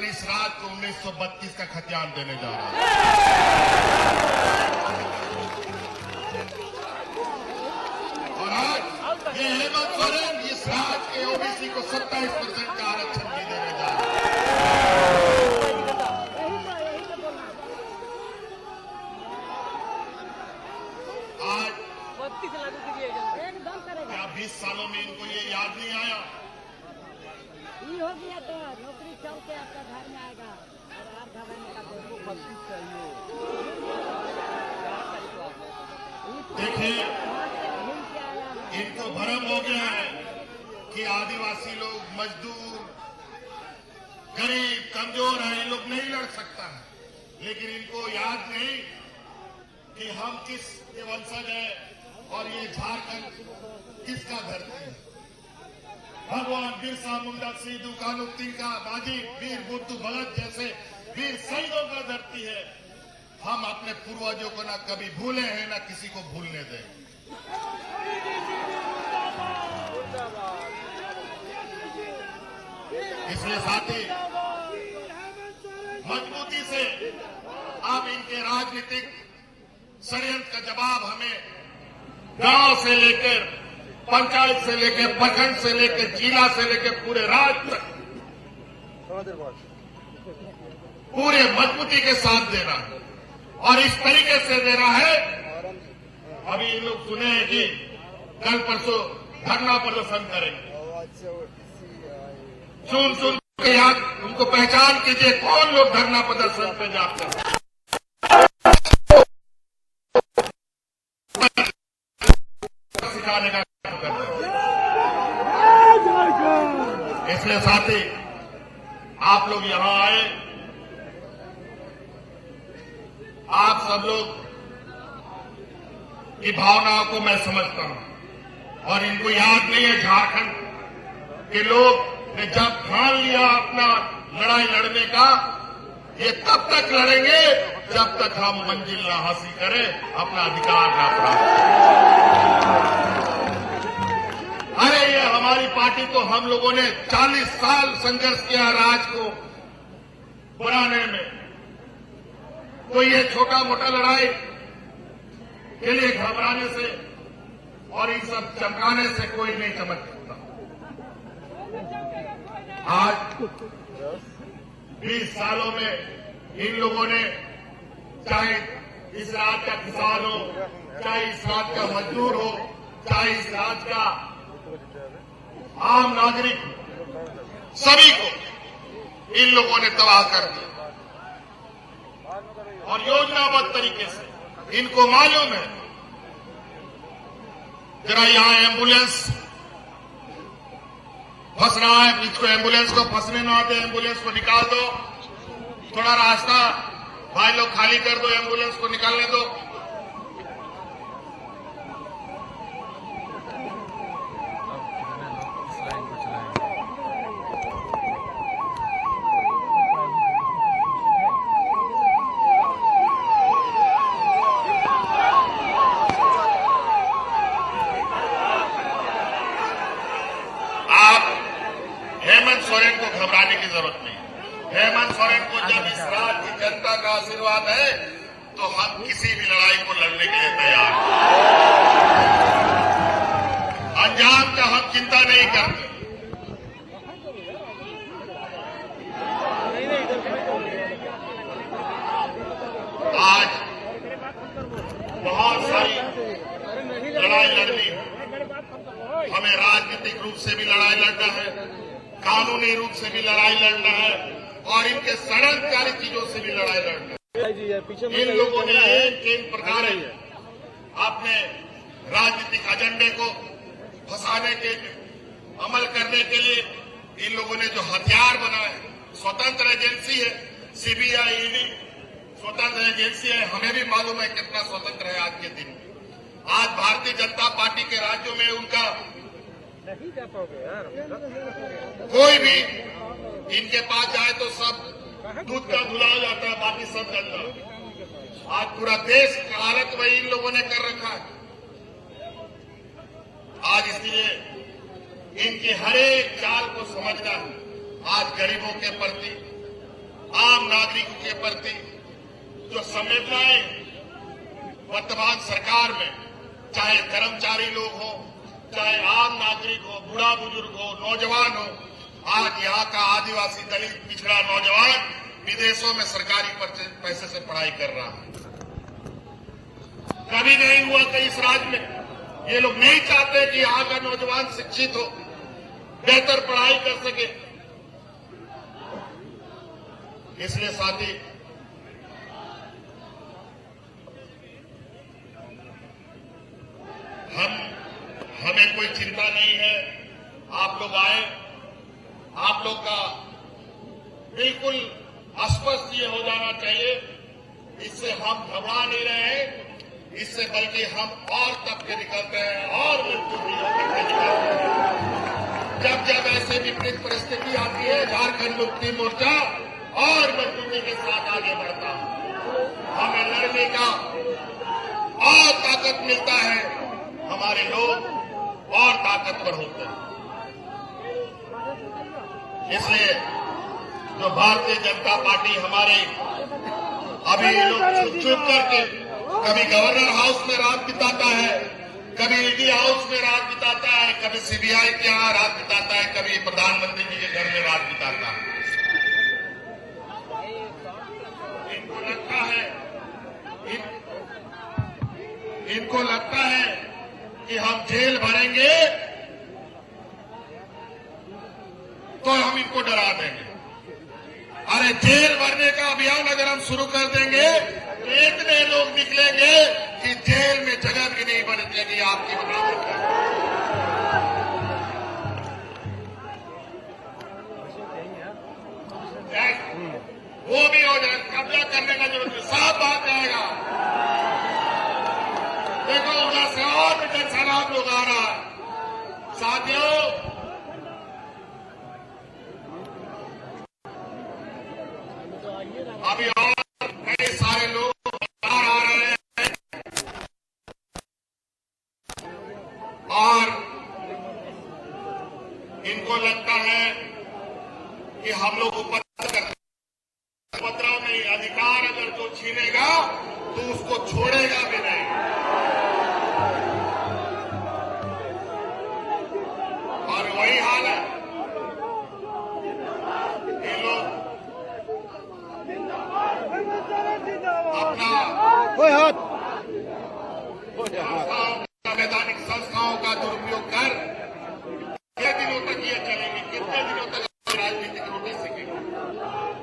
इस रात को 1932 का खतियान देने जा रहा है। और आज ये हेमंत सोरेन इस रात के ओबीसी को 27% का आरक्षण भी देने जा रहा है। आज क्या 20 सालों में इनको ये याद नहीं आया? ये हो गया तो नौकरी चल के आपका घर में आएगा और आप घबराने का देखिए, इनको भ्रम हो गया है कि आदिवासी लोग, मजदूर, गरीब, कमजोर हैं, इन लोग नहीं लड़ सकता है। लेकिन इनको याद नहीं कि हम किस के वंशज हैं और ये झारखंड किसका धरती है। भगवान बिरसा मुंडा, सिद्धू कान्हू का बाजी, वीर बुद्धू भगत जैसे वीर शहीदों का धरती है। हम अपने पूर्वजों को ना कभी भूले हैं, ना किसी को भूलने दें। इसलिए साथी, मजबूती से अब इनके राजनीतिक षड्यंत्र का जवाब हमें गांव से लेकर पंचायत से लेकर प्रखंड से लेकर जिला से लेकर पूरे राज्य तक पूरे मजबूती के साथ देना है। और इस तरीके से देना है, अभी ये लोग सुने हैं कि कल परसों धरना प्रदर्शन करेंगे। सुन के याद उनको पहचान कीजिए, कौन लोग धरना प्रदर्शन पे जाते हैं। सिखाने का काम करते हैं। इसलिए साथी, आप लोग यहां आए, आप सब लोग की भावनाओं को मैं समझता हूं और इनको याद नहीं है झारखंड के लोग ने जब ठान लिया अपना लड़ाई लड़ने का, ये तब तक लड़ेंगे जब तक हम मंजिल ना हासिल करें, अपना अधिकार ना प्राप्त करें। अरे ये हमारी पार्टी तो हम लोगों ने 40 साल संघर्ष किया राज को बनाने में। तो ये छोटा मोटा लड़ाई के लिए घबराने से और इन सब चमकाने से कोई नहीं चमक सकता। आज 20 सालों में इन लोगों ने, चाहे इस राज्य का किसान हो, चाहे इस राज्य का मजदूर हो, चाहे इस राज्य का आम नागरिक, सभी को इन लोगों ने तबाह कर दिया। और योजनाबद्ध तरीके से इनको मालूम है, जरा यहां एम्बुलेंस फंस रहा है, इसको एम्बुलेंस को फंसने ना दे, एम्बुलेंस को निकाल दो, थोड़ा रास्ता भाई लोग खाली कर दो, एम्बुलेंस को निकालने दो। हेमंत सोरेन को घबराने की जरूरत नहीं। हेमंत सोरेन को जब इस राज्य की जनता का आशीर्वाद है तो हम किसी भी लड़ाई को लड़ने के लिए तैयार हैं। अंजाम का हम चिंता नहीं करते। आज बहुत सारी लड़ाई लड़नी है। हमें राजनीतिक रूप से भी लड़ाई लड़ना है, कानूनी रूप से भी लड़ाई लड़ना है और इनके षड्यंत्रकारी चीजों से भी लड़ाई लड़ना है। इन लोगों ने किन प्रकार अपने राजनीतिक एजेंडे को फंसाने के, अमल करने के लिए इन लोगों ने जो हथियार बनाए, स्वतंत्र एजेंसी है, सीबीआई, ईडी स्वतंत्र एजेंसी है, हमें भी मालूम है कितना स्वतंत्र है आज के दिन। आज भारतीय जनता पार्टी के राज्यों में उनका कोई भी इनके पास जाए तो सब दूध का धुला हो जाता है, बाकी सब गंदा। आज पूरा देश का हालत वही इन लोगों ने कर रखा है। आज इसलिए इनकी हर एक चाल को समझना है। आज गरीबों के प्रति, आम नागरिकों के प्रति जो संवेदनाएं वर्तमान सरकार में, चाहे कर्मचारी लोग हो, चाहे आम नागरिक हो, बूढ़ा बुजुर्ग हो, नौजवान हो, आज यहाँ का आदिवासी दलित पिछड़ा नौजवान विदेशों में सरकारी पैसे से पढ़ाई कर रहा है। कभी नहीं हुआ कि इस राज्य में ये लोग नहीं चाहते कि यहाँ का नौजवान शिक्षित हो, बेहतर पढ़ाई कर सके। इसलिए साथी, हमें कोई चिंता नहीं है। आप लोग आए, आप लोग का बिल्कुल स्पष्ट ये हो जाना चाहिए, इससे हम घबरा नहीं रहे हैं, इससे बल्कि हम और तब के निकलते हैं और मजबूती होकर के निकलते हैं। जब जब ऐसे विपरीत परिस्थिति आती है, झारखंड मुक्ति मोर्चा और मजबूती के साथ आगे बढ़ता है। हमें लड़ने का और ताकत मिलता है, हमारे लोग और ताकतवर होते हैं। इसलिए जो भारतीय जनता पार्टी हमारे अभी लोग चुप करके कभी गवर्नर हाउस में रात बिताता है, कभी ईडी हाउस में रात बिताता है, कभी सीबीआई के यहाँ रात बिताता है, कभी प्रधानमंत्री जी के घर में रात बिताता है। इनको लगता है कि हम जेल भरेंगे तो हम इनको डरा देंगे। अरे जेल भरने का अभियान अगर हम शुरू कर देंगे तो इतने लोग निकलेंगे कि जेल में जगह भी नहीं बचेगी आपकी बराबर का। वो भी हो जाए, कब्जा करने का जरूरत है, साफ बात जाएगा। देखो उधर से और भी टेंशन आप लोग आ रहा है। साथियों, अभी और कई सारे लोग बाहर आ रहे हैं और इनको लगता है कि हम लोग उपद्रव नहीं, अधिकार अगर जो छीनेगा तो उसको छोड़ेगा भी नहीं। और वही हाल है, ये लोग अपना संवैधानिक संस्थाओं का दुरुपयोग कर कितने दिनों तक ये चलेगी, कितने दिनों तक राजनीतिक रोटी सीखेगी।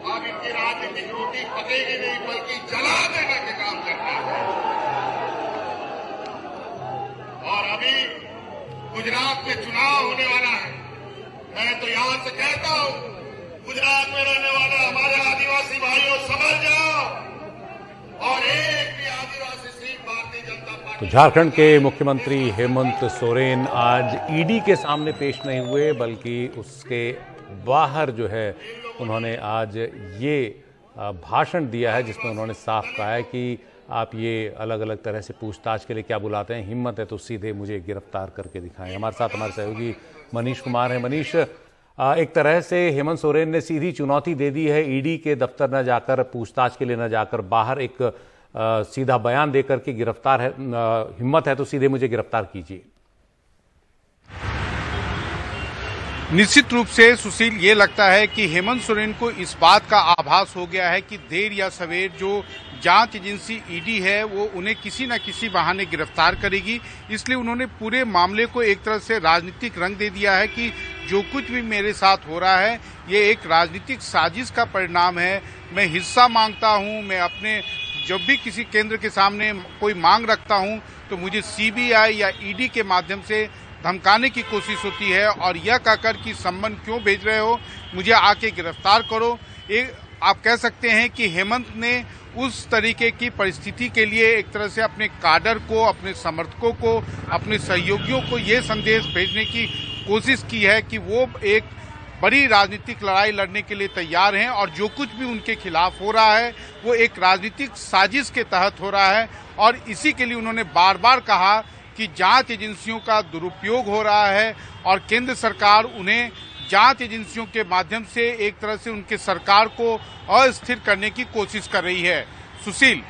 अब इनकी राजनीतिक रोटी पकेगी नहीं, बल्कि जला देने के काम करना है। और अभी गुजरात में चुनाव होने वाला है। मैं तो यहां से कहता हूं, गुजरात में रहने वाले हमारे आदिवासी भाइयों, समझ जाओ और एक भी आदिवासी सीट भारतीय जनता पार्टी। तो झारखंड के मुख्यमंत्री हेमंत सोरेन आज ईडी के सामने पेश नहीं हुए, बल्कि उसके बाहर जो है उन्होंने आज ये भाषण दिया है, जिसमें उन्होंने साफ कहा है कि आप ये अलग अलग तरह से पूछताछ के लिए क्या बुलाते हैं, हिम्मत है तो सीधे मुझे गिरफ्तार करके दिखाएं। हमारे साथ हमारे सहयोगी मनीष कुमार हैं। मनीष, एक तरह से हेमंत सोरेन ने सीधी चुनौती दे दी है, ईडी के दफ्तर न जाकर, पूछताछ के लिए न जाकर, बाहर एक सीधा बयान देकर के गिरफ्तार है, हिम्मत है तो सीधे मुझे गिरफ्तार कीजिए। निश्चित रूप से सुशील, ये लगता है कि हेमंत सोरेन को इस बात का आभास हो गया है कि देर या सवेर जो जांच एजेंसी ईडी है वो उन्हें किसी न किसी बहाने गिरफ्तार करेगी। इसलिए उन्होंने पूरे मामले को एक तरह से राजनीतिक रंग दे दिया है कि जो कुछ भी मेरे साथ हो रहा है ये एक राजनीतिक साजिश का परिणाम है। मैं हिस्सा मांगता हूं, मैं अपने जब भी किसी केंद्र के सामने कोई मांग रखता हूं तो मुझे सीबीआई या ईडी के माध्यम से धमकाने की कोशिश होती है और यह कहकर कि संबंध क्यों भेज रहे हो, मुझे आके गिरफ्तार करो। आप कह सकते हैं कि हेमंत ने उस तरीके की परिस्थिति के लिए एक तरह से अपने काडर को, अपने समर्थकों को, अपने सहयोगियों को ये संदेश भेजने की कोशिश की है कि वो एक बड़ी राजनीतिक लड़ाई लड़ने के लिए तैयार हैं और जो कुछ भी उनके खिलाफ हो रहा है वो एक राजनीतिक साजिश के तहत हो रहा है। और इसी के लिए उन्होंने बार बार कहा कि जांच एजेंसियों का दुरुपयोग हो रहा है और केंद्र सरकार उन्हें जांच एजेंसियों के माध्यम से एक तरह से उनके सरकार को अस्थिर करने की कोशिश कर रही है। सुशील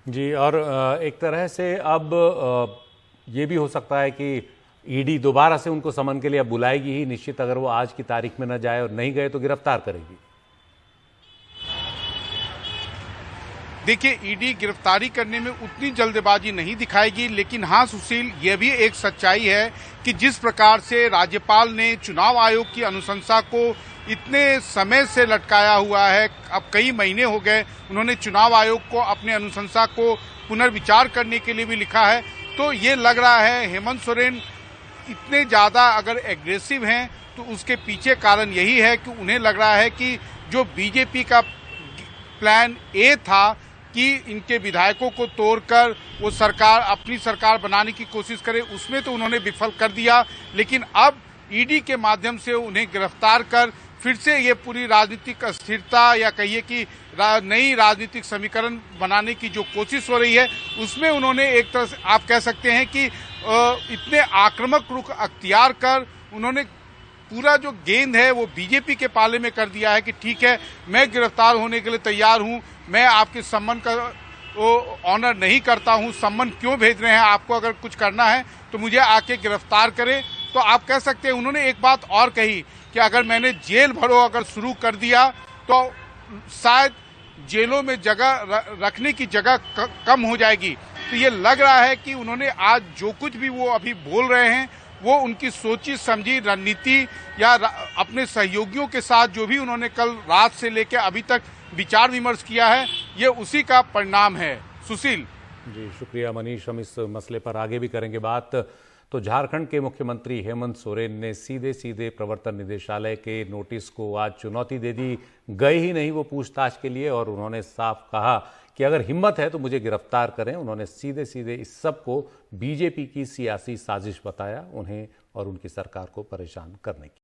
जी, और एक तरह से अब ये भी हो सकता है कि ईडी दोबारा से उनको समन के लिए अब बुलाएगी ही निश्चित। अगर वो आज की तारीख में न जाए और नहीं गए तो गिरफ्तार करेगी। देखिए, ईडी गिरफ्तारी करने में उतनी जल्दबाजी नहीं दिखाएगी, लेकिन हाँ सुशील, यह भी एक सच्चाई है कि जिस प्रकार से राज्यपाल ने चुनाव आयोग की अनुशंसा को इतने समय से लटकाया हुआ है, अब कई महीने हो गए, उन्होंने चुनाव आयोग को अपने अनुशंसा को पुनर्विचार करने के लिए भी लिखा है, तो ये लग रहा है हेमंत सोरेन इतने ज़्यादा अगर एग्रेसिव हैं तो उसके पीछे कारण यही है कि उन्हें लग रहा है कि जो बीजेपी का प्लान ए था कि इनके विधायकों को तोड़कर वो सरकार अपनी सरकार बनाने की कोशिश करे, उसमें तो उन्होंने विफल कर दिया, लेकिन अब ईडी के माध्यम से उन्हें गिरफ्तार कर फिर से ये पूरी राजनीतिक अस्थिरता या कहिए कि नई राजनीतिक समीकरण बनाने की जो कोशिश हो रही है, उसमें उन्होंने एक तरह से आप कह सकते हैं कि इतने आक्रामक रुख अख्तियार कर उन्होंने पूरा जो गेंद है वो बीजेपी के पाले में कर दिया है कि ठीक है, मैं गिरफ्तार होने के लिए तैयार हूं, मैं आपके सम्मान का ऑनर नहीं करता हूं, सम्मान क्यों भेज रहे हैं, आपको अगर कुछ करना है तो मुझे आके गिरफ्तार करें। तो आप कह सकते हैं उन्होंने एक बात और कही कि अगर मैंने जेल भरो अगर शुरू कर दिया तो शायद जेलों में जगह रखने की जगह कम हो जाएगी। तो ये लग रहा है कि उन्होंने आज जो कुछ भी वो अभी बोल रहे हैं वो उनकी सोची समझी रणनीति या अपने सहयोगियों के साथ जो भी उन्होंने कल रात से लेकर अभी तक विचार विमर्श किया है, ये उसी का परिणाम है। सुशील जी, शुक्रिया मनीष। हम इस मसले पर आगे भी करेंगे बात। तो झारखंड के मुख्यमंत्री हेमंत सोरेन ने सीधे सीधे प्रवर्तन निदेशालय के नोटिस को आज चुनौती दे दी। गए ही नहीं वो पूछताछ के लिए और उन्होंने साफ कहा कि अगर हिम्मत है तो मुझे गिरफ्तार करें। उन्होंने सीधे सीधे इस सब को बीजेपी की सियासी साजिश बताया, उन्हें और उनकी सरकार को परेशान करने की।